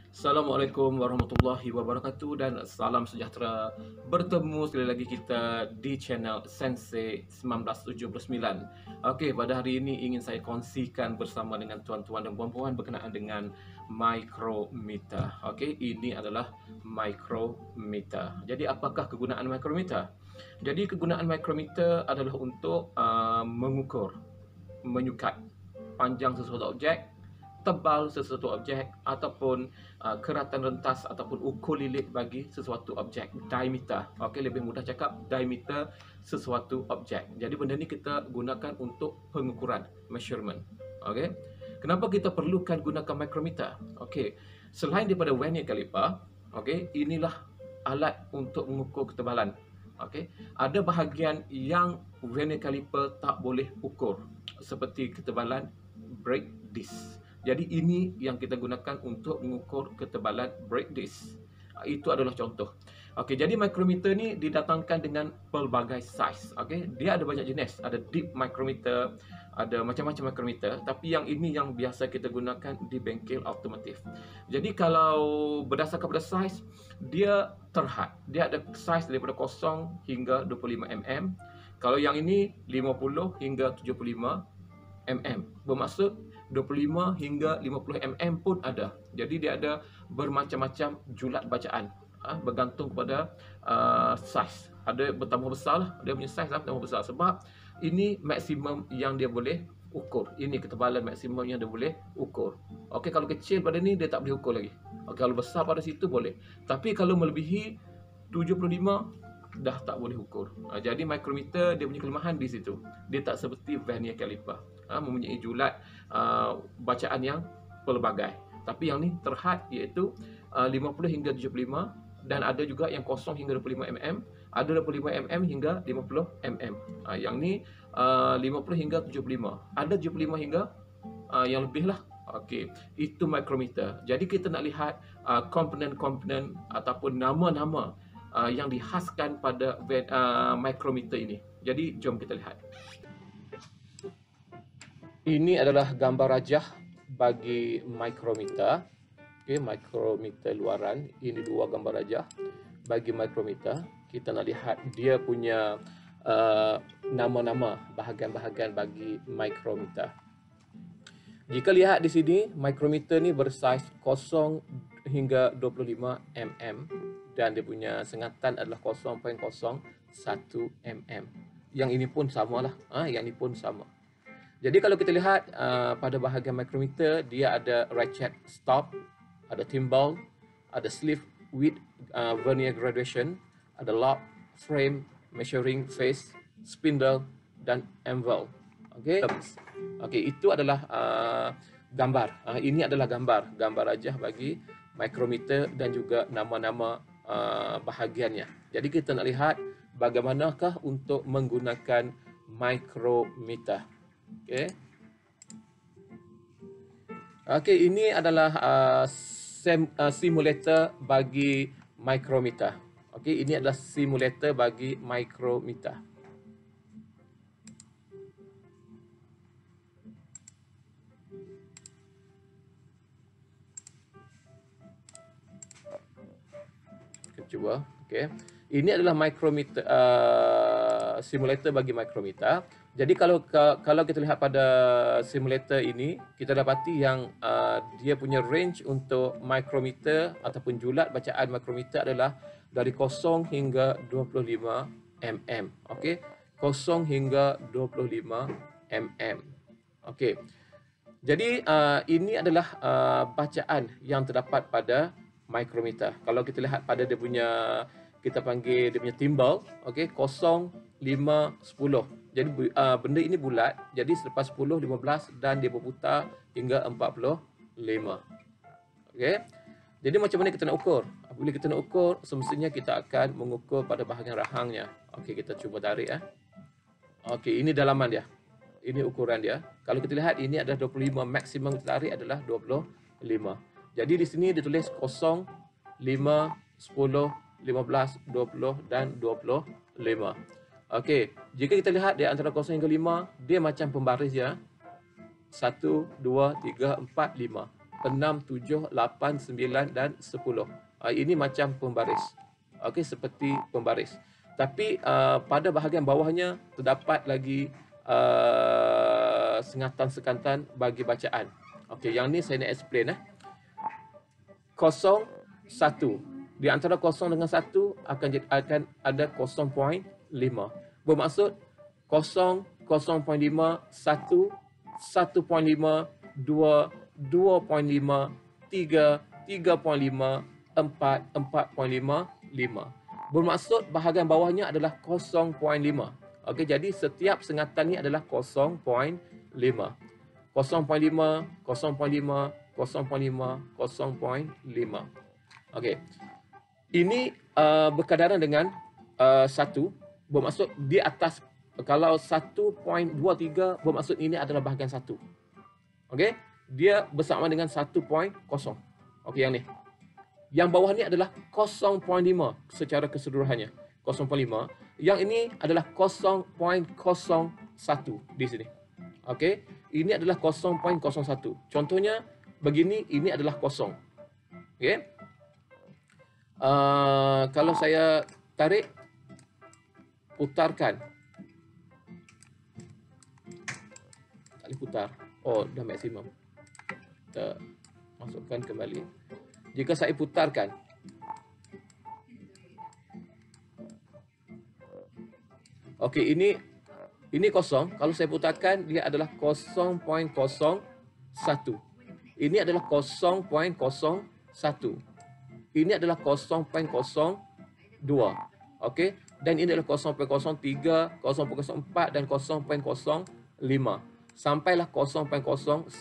Assalamualaikum warahmatullahi wabarakatuh dan salam sejahtera. Bertemu sekali lagi kita di channel Sensei 1979. Okey, pada hari ini ingin saya kongsikan bersama dengan tuan-tuan dan puan-puan berkenaan dengan micrometer. Okey, ini adalah micrometer. Jadi apakah kegunaan micrometer? Jadi kegunaan micrometer adalah untuk mengukur, menyukat panjang sesuatu objek, tebal sesuatu objek ataupun keratan rentas ataupun ukur lilit bagi sesuatu objek. Diameter. Okey, lebih mudah cakap diameter sesuatu objek. Jadi benda ni kita gunakan untuk pengukuran, measurement. Okey. Kenapa kita perlukan gunakan micrometer? Okey. Selain daripada vernier caliper, okey, inilah alat untuk mengukur ketebalan. Okey. Ada bahagian yang vernier caliper tak boleh ukur, seperti ketebalan brake disc. Jadi ini yang kita gunakan untuk mengukur ketebalan brake disc. Itu adalah contoh. Okey, jadi micrometer ni didatangkan dengan pelbagai saiz. Okey, dia ada banyak jenis. Ada deep micrometer, ada macam-macam micrometer, tapi yang ini yang biasa kita gunakan di bengkel automotif. Jadi kalau berdasarkan pada saiz, dia terhad. Dia ada saiz daripada 0 hingga 25 mm. Kalau yang ini 50 hingga 75 mm. Bermaksud 25 hingga 50 mm pun ada. Jadi dia ada bermacam-macam julat bacaan. Bergantung kepada saiz. Ada bertambah besar lah. Dia punya saiz bertambah besar. Sebab ini maksimum yang dia boleh ukur. Ini ketebalan maksimum yang dia boleh ukur. Okey, kalau kecil pada ni dia tak boleh ukur lagi. Okey, kalau besar pada situ boleh. Tapi kalau melebihi 75 dah tak boleh ukur. Jadi micrometer dia punya kelemahan di situ. Dia tak seperti vernier caliper. Mempunyai julat bacaan yang pelbagai. Tapi yang ni terhad iaitu 50 hingga 75 dan ada juga yang 0 hingga 25 mm, ada 25 mm hingga 50 mm. Yang ni 50 hingga 75. Ada 75 hingga yang lebih lah. Okey, itu micrometer. Jadi kita nak lihat komponen-komponen ataupun nama-nama yang dihaskan pada micrometer ini. Jadi jom kita lihat. Ini adalah gambar rajah bagi micrometer. Okey, micrometer luaran. Ini dua gambar rajah bagi micrometer. Kita nak lihat dia punya nama-nama bahagian-bahagian bagi micrometer. Jika lihat di sini, micrometer ni bersaiz 0 hingga 25 mm dan dia punya sengatan adalah 0.01 mm. Yang ini pun samalah. Yang ini pun sama. Jadi kalau kita lihat pada bahagian micrometer, dia ada ratchet stop, ada timbal, ada sleeve width vernier graduation, ada lock, frame, measuring face, spindle dan anvil. Okey. Okey, itu adalah gambar. Ini adalah gambar rajah bagi micrometer dan juga nama-nama bahagiannya. Jadi kita nak lihat bagaimanakah untuk menggunakan micrometer. Okey. Okey, ini adalah simulator bagi micrometer. Okey, ini adalah simulator bagi micrometer. Kita cuba. Okey. Ini adalah micrometer simulator bagi micrometer. Jadi kalau kita lihat pada simulator ini, kita dapati yang dia punya range untuk micrometer ataupun julat bacaan micrometer adalah dari 0 hingga 25 mm. Okey, 0 hingga 25 mm. Okey. Jadi ini adalah bacaan yang terdapat pada micrometer. Kalau kita lihat pada dia punya, kita panggil dia punya timbal, okey, 0, 5, 10. Jadi benda ini bulat, jadi selepas 10, 15 dan dia berputar hingga 45. Okey. Jadi macam mana kita nak ukur? Apabila kita nak ukur, semestinya kita akan mengukur pada bahagian rahangnya. Okey, kita cuba tarik . Okey, ini dalaman dia. Ini ukuran dia. Kalau kita lihat ini adalah 25, maksimum kita tarik adalah 25. Jadi di sini ditulis 0, 5, 10, 15, 20 dan 25. Okey, jika kita lihat di antara 0 hingga 5, dia macam pembaris ya. 1, 2, 3, 4, 5. 6, 7, 8, 9 dan 10. Ini macam pembaris. Okey, seperti pembaris. Tapi pada bahagian bawahnya terdapat lagi sengatan-sengatan bagi bacaan. Okey, yang ni saya nak explain 0, 1. Di antara 0 dengan 1 akan ada 0.5. Bermaksud 0, 0.5, 1, 1.5, 2, 2.5, 3, 3.5, 4, 4.5, 5. Bermaksud bahagian bawahnya adalah 0.5. Okey, jadi setiap sengatan ni adalah 0.5. 0.5, 0.5, 0.5, 0.5. Okey. Ini berkadaran dengan 1. Bermaksud di atas, kalau 1.23 bermaksud ini adalah bahagian 1. Okey, dia bersama dengan 1.0. Okey, yang ni. Yang bawah ni adalah 0.5 secara keseluruhannya. 0.5. Yang ini adalah 0.01 di sini. Okey, ini adalah 0.01. Contohnya begini, ini adalah 0. Okey. Kalau saya tarik, putarkan. Tak boleh putar. Oh, dah maksimum. Kita masukkan kembali. Jika saya putarkan, okey, ini 0. Kalau saya putarkan, dia adalah 0.01. Ini adalah 0.01. Ini adalah 0.02. Okey, dan ini adalah 0.03, 0.04 dan 0.05. Sampailah 0.09.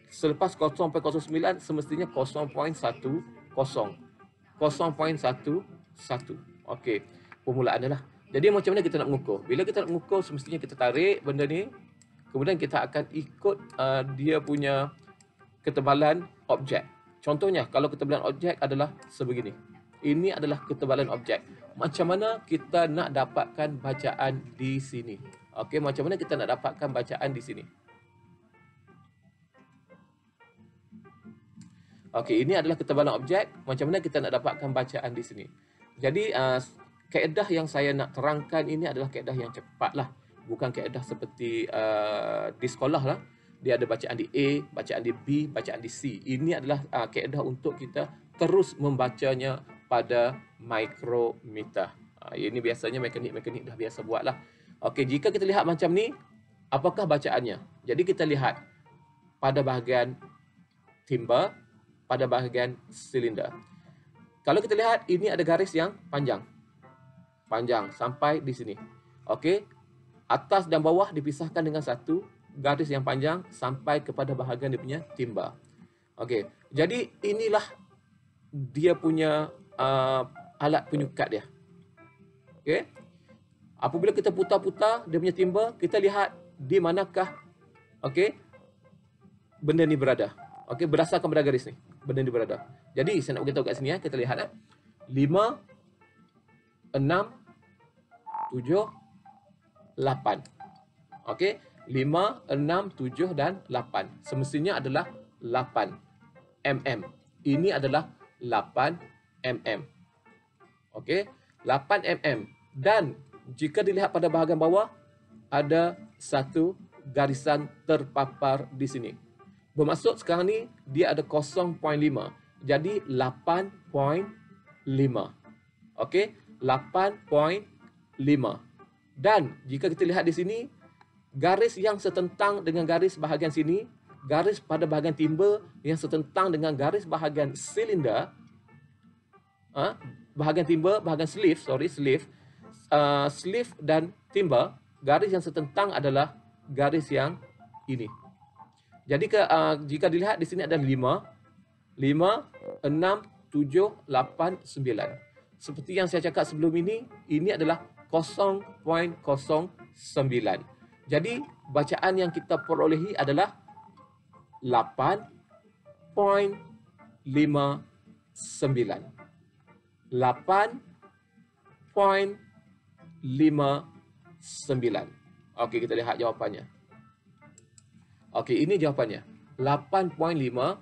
Selepas 0.09 semestinya 0.10. 0.11. Okey, permulaannya lah. Jadi macam mana kita nak mengukur? Bila kita nak mengukur, semestinya kita tarik benda ni. Kemudian kita akan ikut dia punya ketebalan objek. Contohnya, kalau ketebalan objek adalah sebegini. Ini adalah ketebalan objek. Macam mana kita nak dapatkan bacaan di sini? Okey, macam mana kita nak dapatkan bacaan di sini? Okey, ini adalah ketebalan objek. Macam mana kita nak dapatkan bacaan di sini? Jadi, kaedah yang saya nak terangkan ini adalah kaedah yang cepat lah. Bukan kaedah seperti di sekolah lah. Dia ada bacaan di A, bacaan di B, bacaan di C. Ini adalah kaedah untuk kita terus membacanya pada mikrometer. Ini biasanya mekanik-mekanik dah biasa buat lah. Okey, jika kita lihat macam ni, apakah bacaannya? Jadi kita lihat pada bahagian timba, pada bahagian silinder. Kalau kita lihat, ini ada garis yang panjang. Panjang sampai di sini. Okey, atas dan bawah dipisahkan dengan satu garis yang panjang sampai kepada bahagian dia punya timba. Okey, jadi inilah dia punya alat penyukat dia. Okey, apabila kita putar-putar dia punya timba, kita lihat di manakah okey benda ni berada. Okey, berdasarkan pada garis ni, benda ni berada. Jadi saya nak beritahu kat sini kita lihat 5, 6, 7, 8. Okey, 5, 6, 7 dan 8. Semestinya adalah 8 mm. Ini adalah 8 mm. Okey, 8 mm. Dan jika dilihat pada bahagian bawah, ada satu garisan terpapar di sini. Bermaksud sekarang ni dia ada 0.5. Jadi 8.5. Okey, 8.5. Dan jika kita lihat di sini, garis yang setentang dengan garis bahagian sini, garis pada bahagian timba yang setentang dengan garis bahagian silinder, bahagian timba, bahagian sleeve, sleeve dan timba, garis yang setentang adalah garis yang ini. Jadi jika dilihat di sini ada 5, 6, 7, 8, 9. Seperti yang saya cakap sebelum ini adalah 0.09. Jadi bacaan yang kita perolehi adalah 8.59. 8.59. Okey, kita lihat jawapannya. Okey, ini jawapannya. 8.59.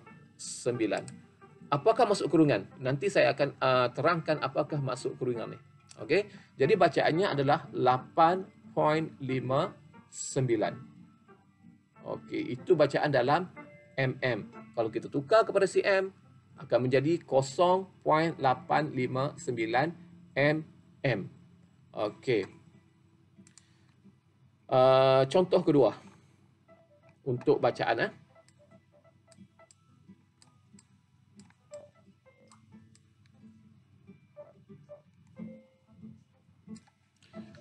Apakah masuk kurungan? Nanti saya akan terangkan apakah masuk kurungan ni. Okey. Jadi bacaannya adalah 8.59. Okey, itu bacaan dalam mm. Kalau kita tukar kepada cm akan menjadi 0.859 mm. Okey. Contoh kedua untuk bacaan.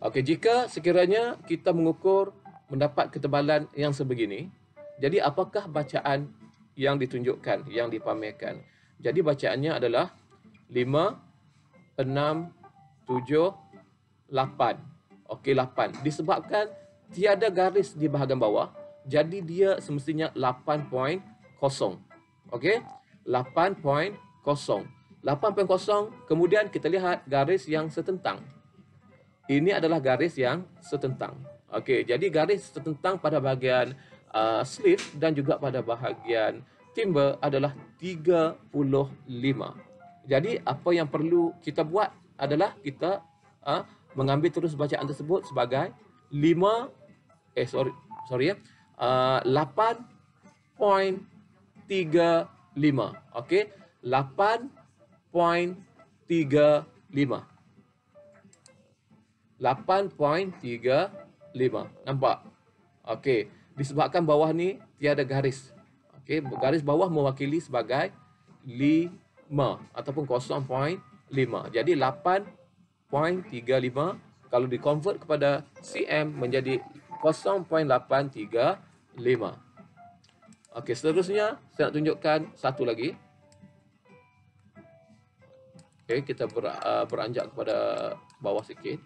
Okey, jika sekiranya kita mengukur mendapat ketebalan yang sebegini, jadi apakah bacaan yang ditunjukkan, yang dipamerkan? Jadi bacaannya adalah 5, 6, 7, 8. Okey, 8. Disebabkan tiada garis di bahagian bawah, jadi dia semestinya 8.0. Okey, 8.0. 8.0, kemudian kita lihat garis yang setentang. Ini adalah garis yang setentang. Okey, jadi garis setentang pada bahagian sleeve dan juga pada bahagian timber adalah 35. Jadi apa yang perlu kita buat adalah kita mengambil terus bacaan tersebut sebagai 8.35. Okey, 8.35. 8.35. Nampak? Okey, disebabkan bawah ni tiada garis. Okey, garis bawah mewakili sebagai 5 ataupun 0.5. Jadi 8.35 kalau di-convert kepada cm menjadi 0.835. Okey, seterusnya saya nak tunjukkan satu lagi. Okey, kita beranjak kepada bawah sikit.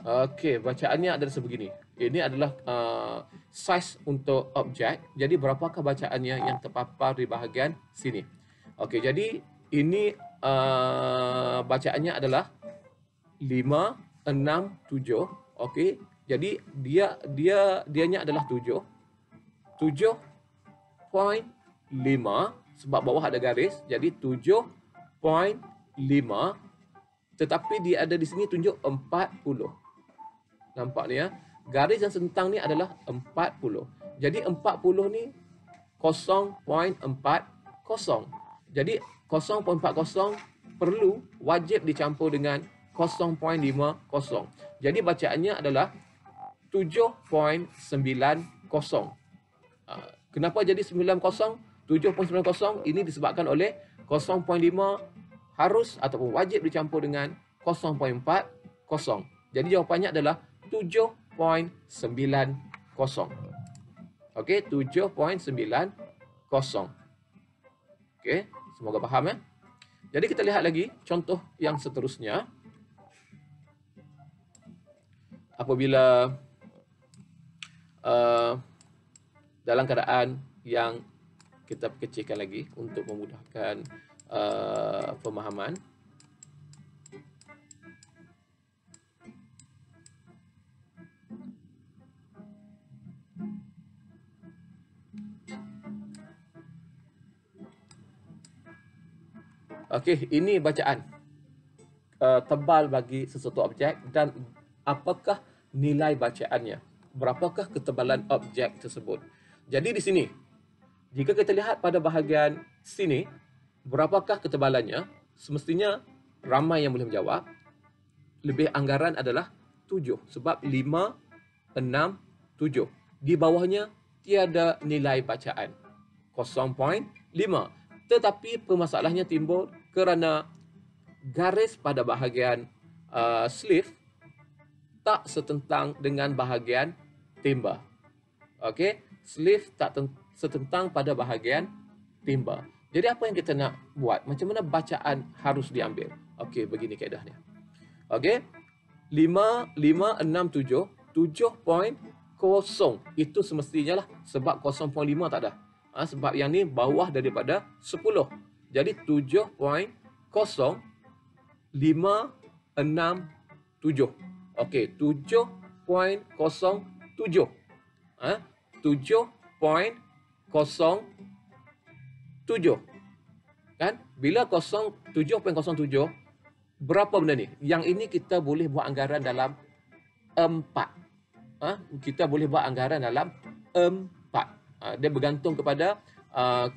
Okey, bacaannya adalah sebegini. Ini adalah saiz untuk objek. Jadi berapakah bacaannya yang terpapar di bahagian sini? Okey, jadi ini bacaannya adalah 5, 6, 7. Okey, jadi dianya adalah 7. 7.5 sebab bawah ada garis. Jadi 7.5, tetapi dia ada di sini tunjuk 40. Nampak ni ya. Garis yang sentang ni adalah 40. Jadi 40 ni 0.40. Jadi 0.40 perlu wajib dicampur dengan 0.50. Jadi bacaannya adalah 7.90. Kenapa jadi 90? 7.90 ini disebabkan oleh 0.5 harus ataupun wajib dicampur dengan 0.40. Jadi jawapannya adalah 7.90. Okey, 7.90. Okey, semoga faham ya. Jadi kita lihat lagi contoh yang seterusnya. Apabila dalam keadaan yang kita kecilkan lagi untuk memudahkan pemahaman. Okey, ini bacaan tebal bagi sesuatu objek dan apakah nilai bacaannya? Berapakah ketebalan objek tersebut? Jadi di sini, jika kita lihat pada bahagian sini, berapakah ketebalannya? Semestinya ramai yang boleh menjawab. Lebih anggaran adalah 7 sebab 5, 6, 7. Di bawahnya tiada nilai bacaan 0.5. Tetapi permasalahannya timbul kerana garis pada bahagian sleeve tak setentang dengan bahagian timber. Okey, sleeve tak setentang pada bahagian timber. Jadi apa yang kita nak buat? Macam mana bacaan harus diambil? Okey, begini kaedahnya. Okey, 5, 6, 7, 7.0 itu semestinya lah sebab 0.5 tak ada. Sebab yang ni bawah daripada 10. Jadi 7.0, 5, 6, 7. Okey, 7.07. 7.07. Kan? Bila 7.07, berapa benda ni? Yang ini kita boleh buat anggaran dalam 4. Kita boleh buat anggaran dalam 4. Dia bergantung kepada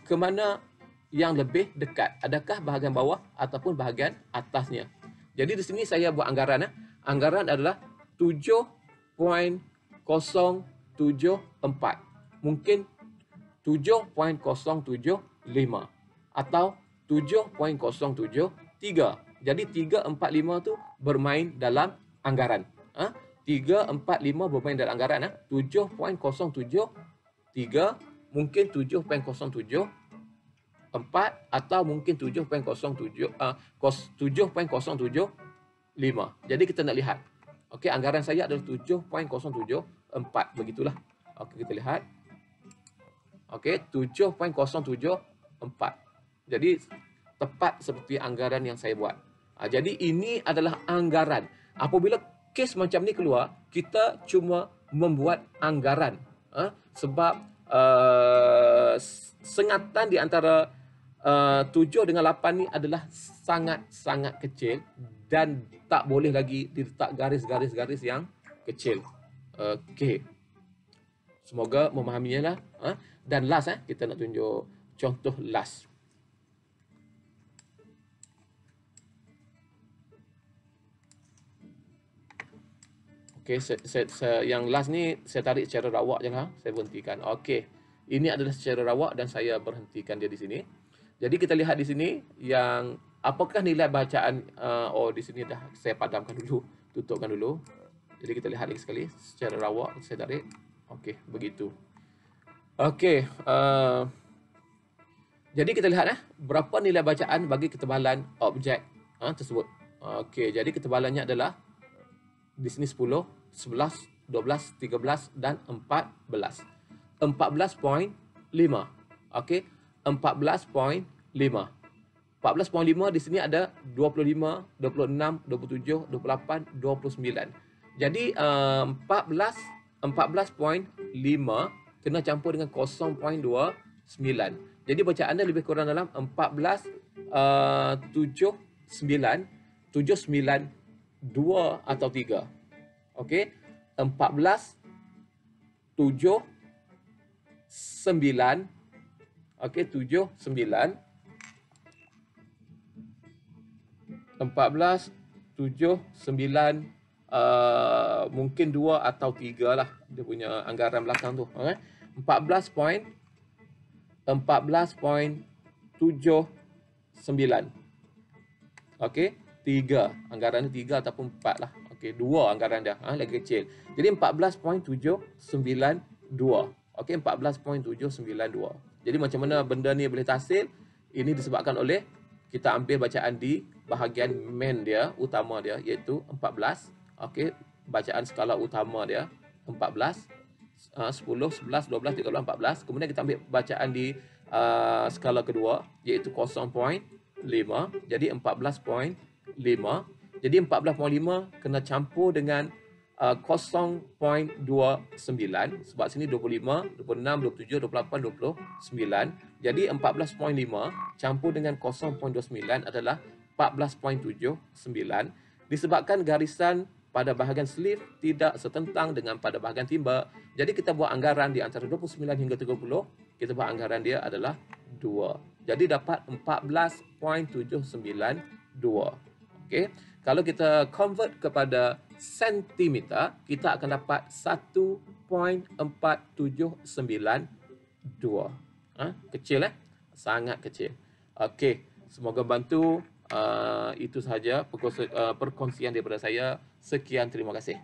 ke mana yang lebih dekat. Adakah bahagian bawah ataupun bahagian atasnya. Jadi di sini saya buat anggaran. Anggaran adalah 7.074. Mungkin 7.075 atau 7.073. Jadi 3, 4, 5 tu bermain dalam anggaran. 3, 4, 5 bermain dalam anggaran. 7.073, mungkin 7.074 atau mungkin 7.075. Jadi kita nak lihat. Okey, anggaran saya adalah 7.074. Begitulah. Okey, kita lihat. Okey, 7.074. Jadi tepat seperti anggaran yang saya buat. Jadi ini adalah anggaran. Apabila kes macam ni keluar, kita cuma membuat anggaran. Sebab sengatan di antara 7 dengan 8 ni adalah sangat-sangat kecil dan tak boleh lagi diletak garis-garis yang kecil. Okey. Semoga memahaminya lah. Dan last, kita nak tunjuk contoh last. Okey, yang last ni saya tarik secara rawak je lah. Saya berhentikan. Okey. Ini adalah secara rawak dan saya berhentikan dia di sini. Jadi kita lihat di sini yang apakah nilai bacaan. Di sini dah saya padamkan dulu, tutupkan dulu. Jadi kita lihat lagi sekali secara rawak saya tarik. Okey, begitu. Okey, jadi kita lihat berapa nilai bacaan bagi ketebalan objek tersebut. Okey, jadi ketebalannya adalah di sini 10, 11, 12, 13 dan 14. 14.5. Okey, 14.5. 14.5 di sini ada 25, 26, 27, 28, 29. Jadi 14.5 kena campur dengan 0.29. Jadi bacaan anda lebih kurang dalam 14.79 atau 3. Okey, 14.79. Okey, 79. 14.79 mungkin 2 atau 3 lah dia punya anggaran belakang tu. 14.79. Okey, 3. Anggaran dia 3 ataupun 4 lah. Okey, 2 anggaran dia, lagi kecil. Jadi 14.792. Okey, 14.792. Jadi macam mana benda ni boleh tahsil? Ini disebabkan oleh kita ambil bacaan di bahagian main dia, utama dia, iaitu 14. Okey, bacaan skala utama dia 14, 10, 11, 12, 13, 14. Kemudian kita ambil bacaan di skala kedua, iaitu 0.5. Jadi 14.5. Jadi 14.5 kena campur dengan 0.29. Sebab sini 25, 26, 27, 28, 29. Jadi 14.5 campur dengan 0.29 adalah 14.79. Disebabkan garisan pada bahagian sleeve tidak setentang dengan pada bahagian timba. Jadi kita buat anggaran di antara 29 hingga 30. Kita buat anggaran dia adalah 2. Jadi dapat 14.792. Okey. Kalau kita convert kepada sentimeter, kita akan dapat 1.4792. Kecil sangat kecil. Okey, semoga bantu. Itu sahaja perkongsian daripada saya. Sekian, terima kasih.